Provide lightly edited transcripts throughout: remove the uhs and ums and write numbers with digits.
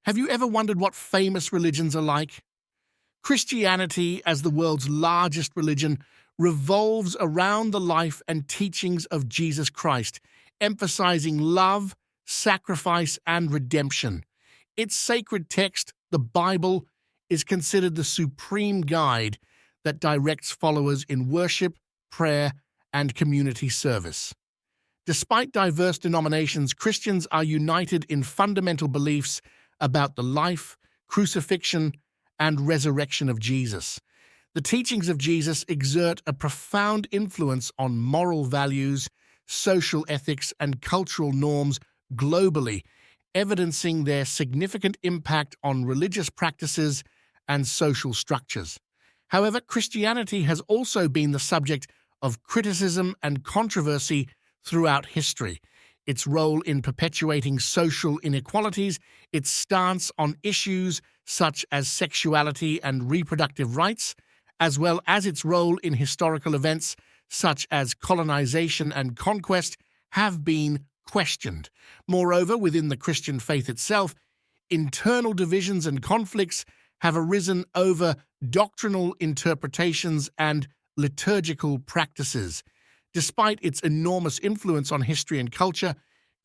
Have you ever wondered what famous religions are like? Christianity, as the world's largest religion, revolves around the life and teachings of Jesus Christ, emphasizing love, sacrifice, and redemption. Its sacred text, the Bible, is considered the supreme guide that directs followers in worship, prayer, and community service. Despite diverse denominations, Christians are united in fundamental beliefs about the life, crucifixion, and resurrection of Jesus. The teachings of Jesus exert a profound influence on moral values, social ethics, and cultural norms globally, evidencing their significant impact on religious practices and social structures. However, Christianity has also been the subject of criticism and controversy throughout history. Its role in perpetuating social inequalities, its stance on issues such as sexuality and reproductive rights, as well as its role in historical events such as colonization and conquest, have been questioned. Moreover, within the Christian faith itself, internal divisions and conflicts have arisen over doctrinal interpretations and liturgical practices. Despite its enormous influence on history and culture,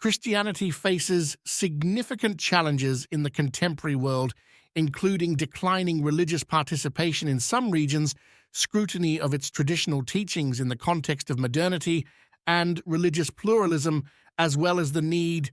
Christianity faces significant challenges in the contemporary world, including declining religious participation in some regions, scrutiny of its traditional teachings in the context of modernity, and religious pluralism, as well as the need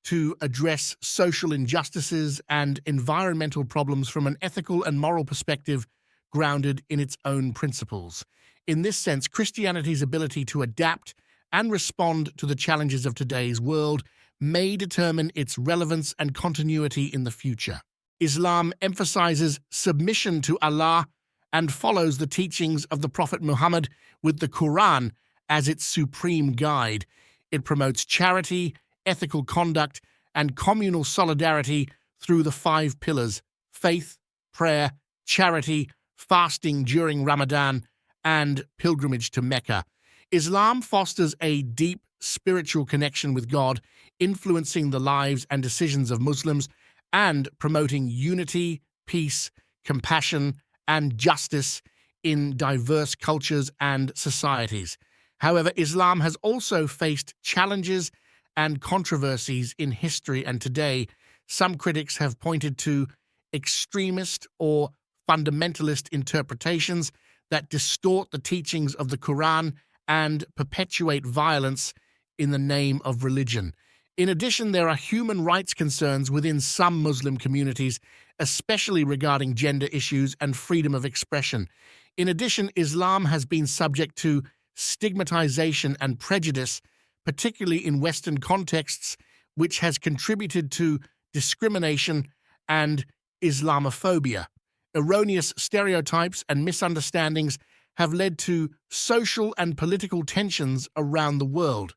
to address social injustices and environmental problems from an ethical and moral perspective grounded in its own principles. In this sense, Christianity's ability to adapt and respond to the challenges of today's world may determine its relevance and continuity in the future. Islam emphasizes submission to Allah and follows the teachings of the Prophet Muhammad, with the Quran as its supreme guide. It promotes charity, ethical conduct, and communal solidarity through the 5 pillars: faith, prayer, charity, fasting during Ramadan, and pilgrimage to Mecca. Islam fosters a deep spiritual connection with God, influencing the lives and decisions of Muslims and promoting unity, peace, compassion, and justice in diverse cultures and societies. However, Islam has also faced challenges and controversies in history, and today some critics have pointed to extremist or fundamentalist interpretations that distort the teachings of the Quran and perpetuate violence in the name of religion. In addition, there are human rights concerns within some Muslim communities, especially regarding gender issues and freedom of expression. In addition, Islam has been subject to stigmatization and prejudice, particularly in Western contexts, which has contributed to discrimination and Islamophobia. Erroneous stereotypes and misunderstandings have led to social and political tensions around the world.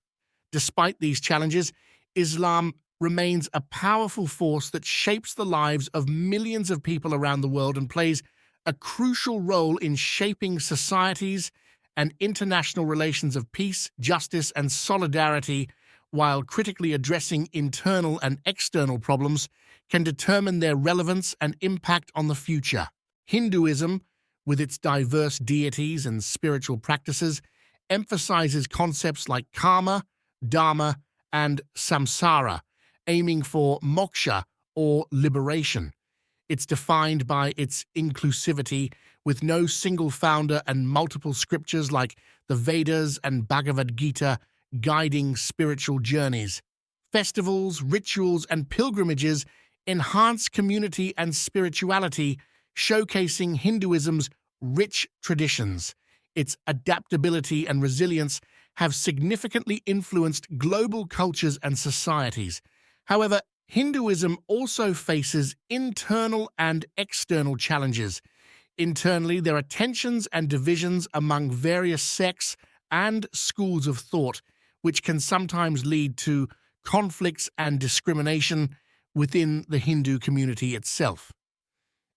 Despite these challenges, Islam remains a powerful force that shapes the lives of millions of people around the world and plays a crucial role in shaping societies and international relations of peace, justice, and solidarity, while critically addressing internal and external problems can determine their relevance and impact on the future. Hinduism, with its diverse deities and spiritual practices, emphasizes concepts like karma, dharma, and samsara, aiming for moksha or liberation. It's defined by its inclusivity, with no single founder and multiple scriptures like the Vedas and Bhagavad Gita guiding spiritual journeys. Festivals, rituals, and pilgrimages enhance community and spirituality, showcasing Hinduism's rich traditions. Its adaptability and resilience have significantly influenced global cultures and societies. However, Hinduism also faces internal and external challenges. Internally, there are tensions and divisions among various sects and schools of thought, which can sometimes lead to conflicts and discrimination within the Hindu community itself.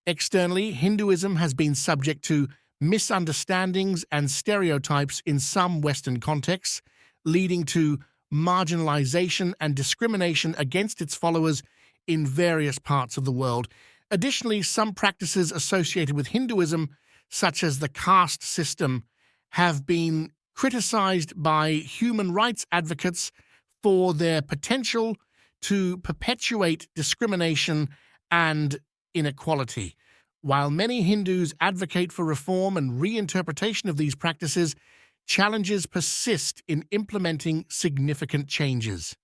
Externally, Hinduism has been subject to misunderstandings and stereotypes in some Western contexts, leading to marginalization and discrimination against its followers in various parts of the world. Additionally, some practices associated with Hinduism, such as the caste system, have been criticized by human rights advocates for their potential to perpetuate discrimination and inequality. While many Hindus advocate for reform and reinterpretation of these practices, challenges persist in implementing significant changes.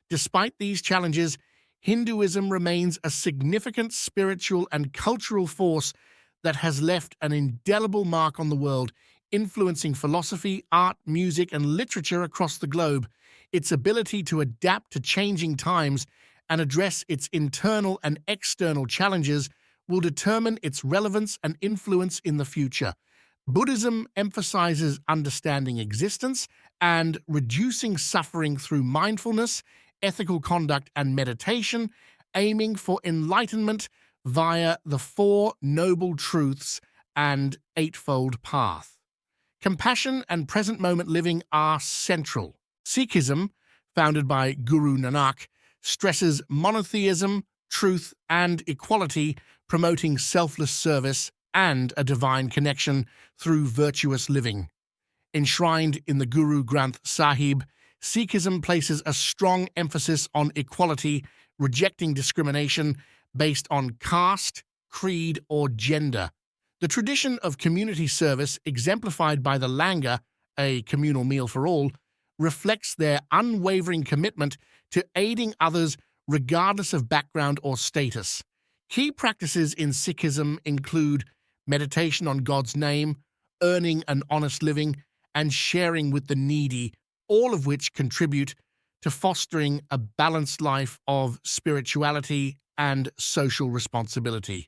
Despite these challenges, Hinduism remains a significant spiritual and cultural force that has left an indelible mark on the world, influencing philosophy, art, music, and literature across the globe. Its ability to adapt to changing times and address its internal and external challenges will determine its relevance and influence in the future. Buddhism emphasizes understanding existence and reducing suffering through mindfulness, ethical conduct, and meditation, aiming for enlightenment via the Four Noble Truths and Eightfold Path. Compassion and present moment living are central. Sikhism, founded by Guru Nanak, stresses monotheism, truth, and equality, promoting selfless service and a divine connection through virtuous living. Enshrined in the Guru Granth Sahib, Sikhism places a strong emphasis on equality, rejecting discrimination based on caste, creed, or gender. The tradition of community service, exemplified by the langar, a communal meal for all, reflects their unwavering commitment to aiding others regardless of background or status. Key practices in Sikhism include meditation on God's name, earning an honest living, and sharing with the needy, all of which contribute to fostering a balanced life of spirituality and social responsibility.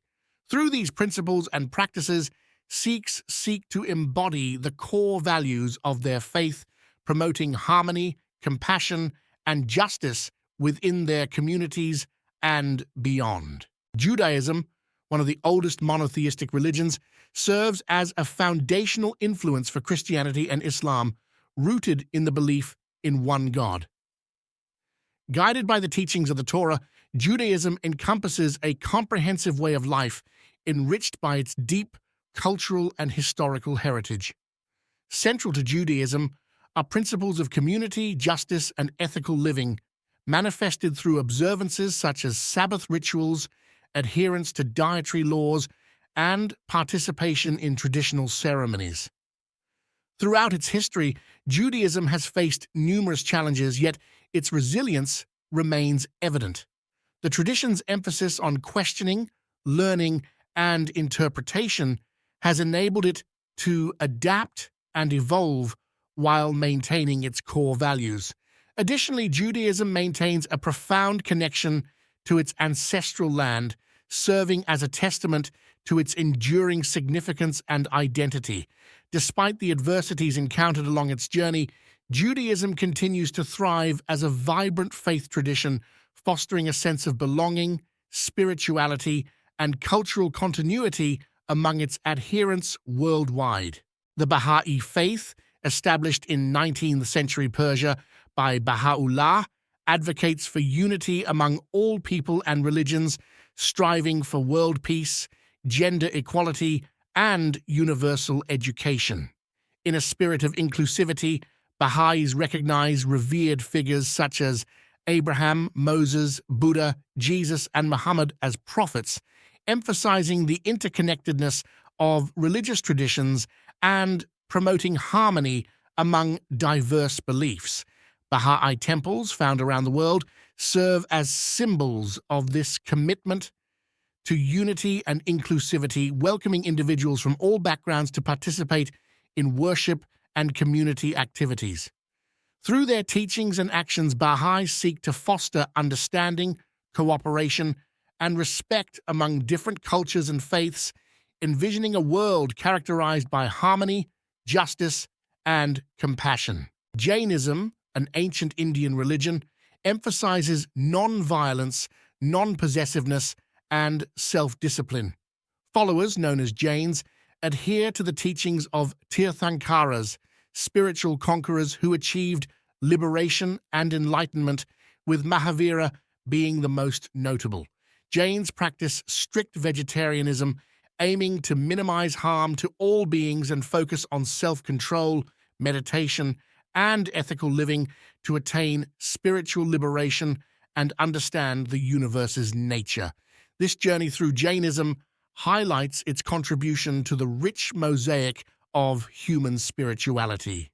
Through these principles and practices, Sikhs seek to embody the core values of their faith, promoting harmony, compassion, and justice within their communities and beyond. Judaism, one of the oldest monotheistic religions, serves as a foundational influence for Christianity and Islam, rooted in the belief in one God. Guided by the teachings of the Torah, Judaism encompasses a comprehensive way of life, enriched by its deep cultural and historical heritage. Central to Judaism are principles of community, justice, and ethical living, manifested through observances such as Sabbath rituals, adherence to dietary laws, and participation in traditional ceremonies. Throughout its history, Judaism has faced numerous challenges, yet its resilience remains evident. The tradition's emphasis on questioning, learning, and interpretation has enabled it to adapt and evolve while maintaining its core values. Additionally, Judaism maintains a profound connection to its ancestral land, serving as a testament to its enduring significance and identity. Despite the adversities encountered along its journey, Judaism continues to thrive as a vibrant faith tradition, fostering a sense of belonging, spirituality, and cultural continuity among its adherents worldwide. The Bahá'í Faith, established in 19th century Persia by Baha'u'llah, advocates for unity among all people and religions, striving for world peace, gender equality, and universal education. In a spirit of inclusivity, Baha'is recognize revered figures such as Abraham, Moses, Buddha, Jesus, and Muhammad as prophets, emphasizing the interconnectedness of religious traditions and promoting harmony among diverse beliefs. Baha'i temples found around the world serve as symbols of this commitment to unity and inclusivity, welcoming individuals from all backgrounds to participate in worship and community activities. Through their teachings and actions, Baha'is seek to foster understanding, cooperation, and respect among different cultures and faiths, envisioning a world characterized by harmony, justice, and compassion. Jainism, an ancient Indian religion, emphasizes non-violence, non-possessiveness, and self-discipline. Followers, known as Jains, adhere to the teachings of Tirthankaras, spiritual conquerors who achieved liberation and enlightenment, with Mahavira being the most notable. Jains practice strict vegetarianism, aiming to minimize harm to all beings and focus on self-control, meditation, and ethical living to attain spiritual liberation and understand the universe's nature. This journey through Jainism highlights its contribution to the rich mosaic of human spirituality.